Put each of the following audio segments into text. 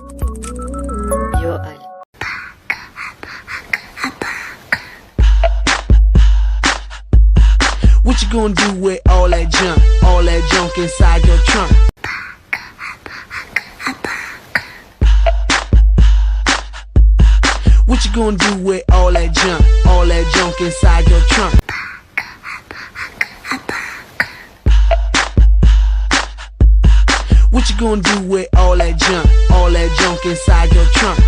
Yo Ali. What you gonna do with all that junk inside your trunk? What you gonna do with all that junk inside your trunk? What you gonna do with all that junk inside your trunk?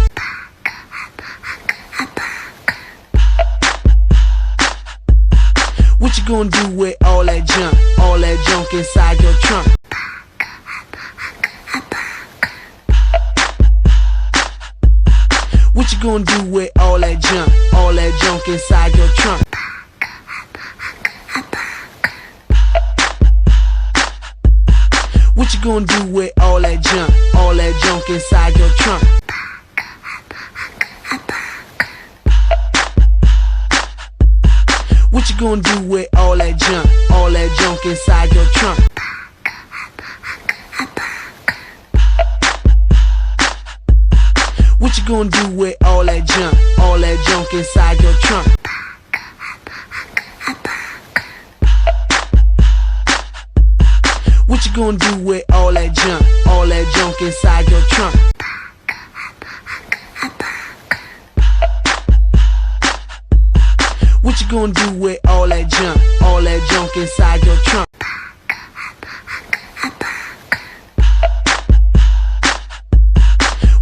What you gonna do with all that junk inside your trunk? What you gonna do with all that junk inside your trunk? What you gonna do with all that junk inside your trunk? What you gonna do with all that junk inside your trunk? What you gonna do with all that junk inside your trunk? What you gonna do with all that junk inside your trunk? What you gonna do with all that junk inside your trunk?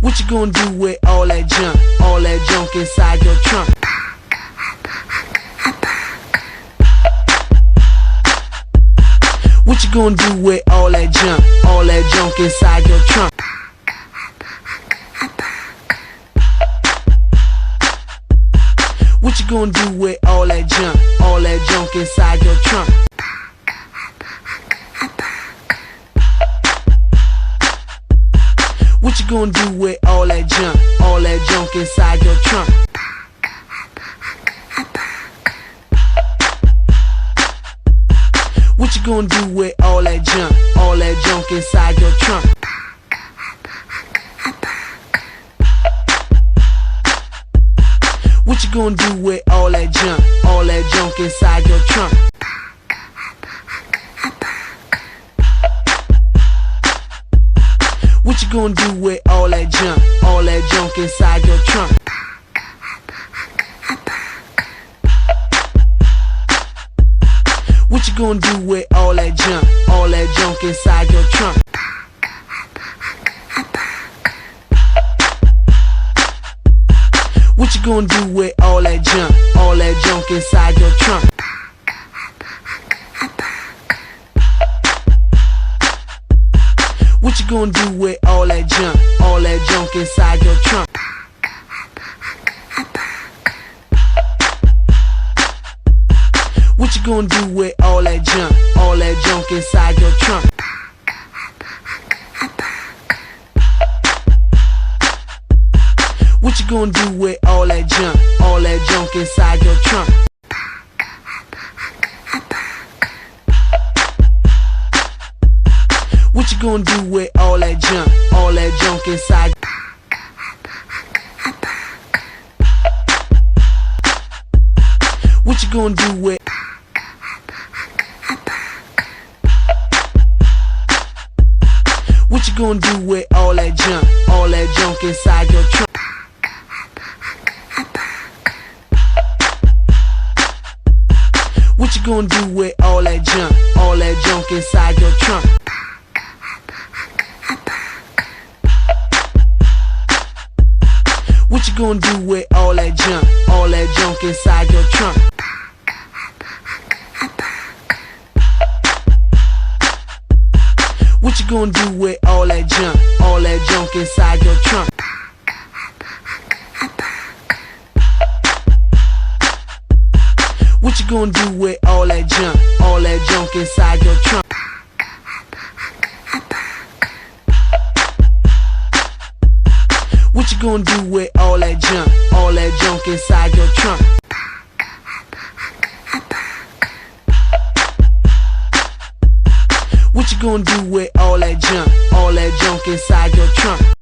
What you gonna do with all that junk inside your trunk? What you gonna do with all that junk inside your trunk? What you gonna do with all that junk inside your trunk? What you gonna do with all that junk inside your trunk? What you gonna do with all that junk inside your trunk? What you gonna do with all that junk inside your trunk? What you gonna do with all that junk inside your trunk? What you gonna do with all that junk inside your trunk? What you gonna do with all that junk inside your trunk? What you gonna do with all that junk inside your trunk? What you gonna do with all that junk inside your trunk? What you gonna do with all that junk inside your trunk? What you gonna do with all that junk inside? What you gonna do with? What you gonna do with all that junk inside your trunk? What you gonna do with all that junk inside your trunk? What you gonna do with all that junk inside your trunk? What you gonna do with all that junk inside your trunk? What you gonna do with all that junk inside your trunk? What you gonna do with all that junk inside your trunk? What you gonna do with all that junk inside your trunk?